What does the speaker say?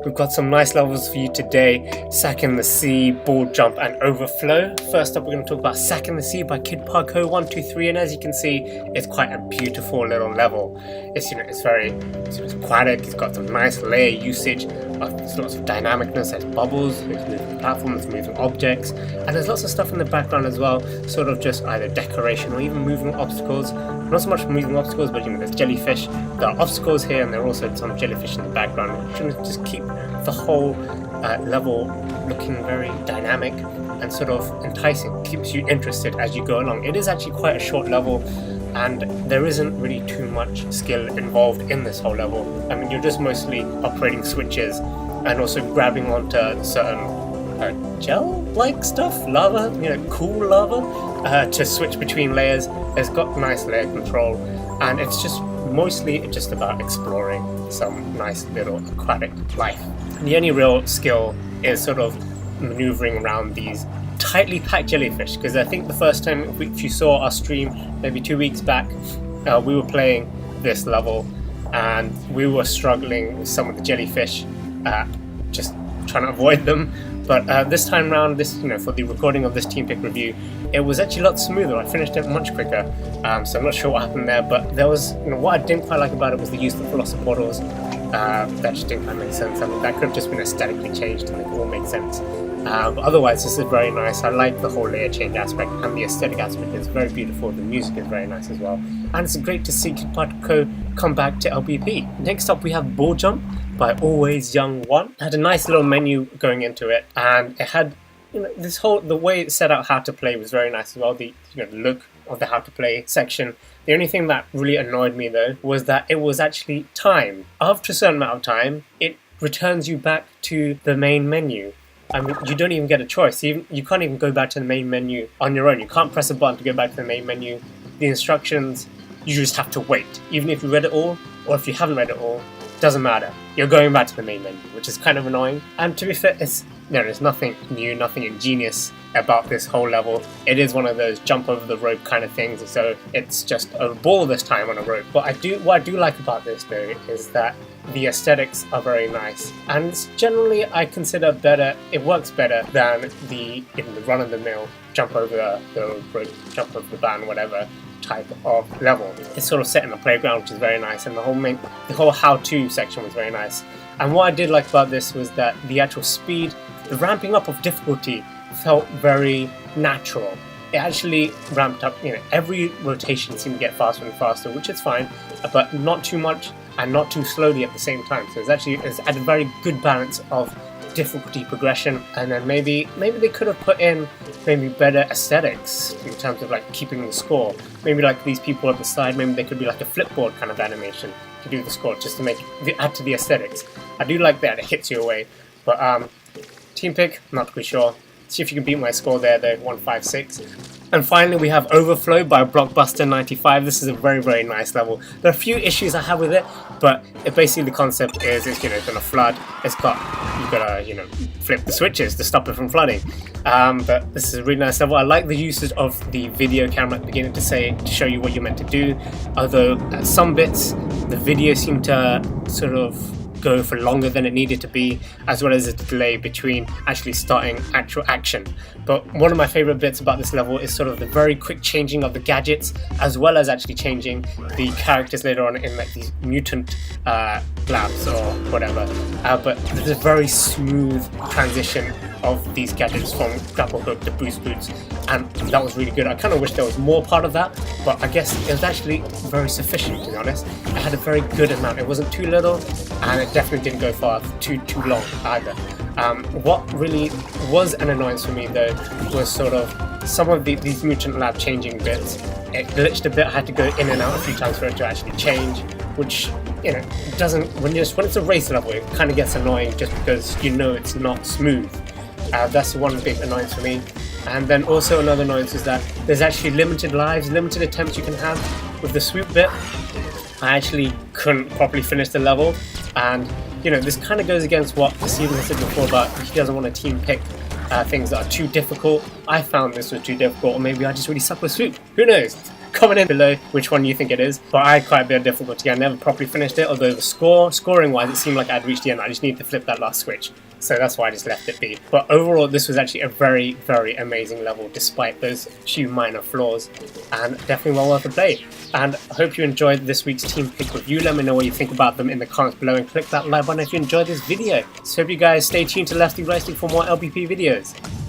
We've got some nice levels for you today: Sack in the Sea, Ball Jump and Overflow. First up, we're going to talk about Sack in the Sea by Kid Parko 123, and as you can see, it's quite a beautiful little level. It's very aquatic. It's got some nice layer usage. There's lots of dynamicness. There's bubbles. There's moving platforms, moving objects, and there's lots of stuff in the background as well. Sort of just either decoration or even moving obstacles. Not so much moving obstacles, but there's jellyfish. There are obstacles here, and there are also some jellyfish in the background, which just keep the whole level looking very dynamic and sort of enticing. Keeps you interested as you go along. It is actually quite a short level, and there isn't really too much skill involved in this whole level. I mean, you're just mostly operating switches and also grabbing onto certain gel-like stuff, lava, cool lava, to switch between layers. It's got nice layer control, and it's just mostly just about exploring some nice little aquatic life. The only real skill is sort of maneuvering around these tightly packed jellyfish, because I think the first time, if you saw our stream maybe 2 weeks back, we were playing this level and we were struggling with some of the jellyfish, just trying to avoid them. But this time around, for the recording of this Team Pick review, it was actually a lot smoother. I finished it much quicker, so I'm not sure what happened there. But there was, what I didn't quite like about it was the use of velocity portals. That just didn't quite make sense. I mean, that could have just been aesthetically changed to make it all make sense. But otherwise, this is very nice. I like the whole layer change aspect, and the aesthetic aspect is very beautiful. The music is very nice as well, and it's great to see Kid Parko come back to LBP. Next up, we have Ball Jump by Always Young One. It had a nice little menu going into it, and it had the way it set out how to play was very nice as well. The look of the how to play section. The only thing that really annoyed me though was that it was actually timed. After a certain amount of time, it returns you back to the main menu. I mean, you don't even get a choice. You can't even go back to the main menu on your own. You can't press a button to go back to the main menu. The instructions, you just have to wait. Even if you read it all, or if you haven't read it all, doesn't matter. You're going back to the main menu, which is kind of annoying. And to be fair, there's nothing new, nothing ingenious about this whole level. It is one of those jump over the rope kind of things, so it's just a ball this time on a rope. But what I do like about this though is that the aesthetics are very nice, and generally I consider it works better than the run-of-the-mill jump over the rope, jump over the band, whatever type of level. It's sort of set in a playground, which is very nice, and the whole how-to section was very nice. And what I did like about this was that the actual speed, the ramping up of difficulty felt very natural. It actually ramped up, every rotation seemed to get faster and faster, which is fine, but not too much and not too slowly at the same time. So it's at a very good balance of difficulty progression, and then maybe they could have put in better aesthetics in terms of keeping the score. Maybe these people at the side, maybe they could be like a flipboard kind of animation to do the score, just to add to the aesthetics. I do like that, it hits you away. But Team Pick, not too sure. See if you can beat my score there, though, 156. And finally, we have Overflow by Blockbuster95. This is a very, very nice level. There are a few issues I have with it, but basically the concept is it's going to flood. You've got to flip the switches to stop it from flooding. But this is a really nice level. I like the usage of the video camera at the beginning to show you what you're meant to do. Although at some bits, the video seemed to sort of go for longer than it needed to be, as well as a delay between actually starting actual action. But one of my favorite bits about this level is sort of the very quick changing of the gadgets, as well as actually changing the characters later on in these mutant labs or whatever. But there's a very smooth transition of these gadgets from grapple hook to boost boots, and that was really good. I kind of wish there was more part of that, but I guess it was actually very sufficient, to be honest. It had a very good amount. It wasn't too little, and it definitely didn't go far too long either. What really was an annoyance for me though was sort of some of these mutant lab changing bits. It glitched a bit. I had to go in and out a few times for it to actually change, which doesn't, when it's a race level, it kind of gets annoying just because it's not smooth. That's one big annoyance for me. And then also another annoyance is that there's actually limited lives, limited attempts you can have with the swoop bit. I actually couldn't properly finish the level, and this kind of goes against what Steven said before about he doesn't want to team pick things that are too difficult. I found this was too difficult, or maybe I just really suck with swoop. Who knows? comment in below which one you think it is. But I had quite a bit of difficulty. I never properly finished it, although the scoring wise, it seemed like I'd reached the end. I just needed to flip that last switch. So that's why I just left it be. But overall, this was actually a very, very amazing level, despite those few minor flaws, and definitely well worth a play. And I hope you enjoyed this week's team pick review. Let me know what you think about them in the comments below, and click that like button if you enjoyed this video. So hope you guys stay tuned to Lefty Right Stick for more LBP videos.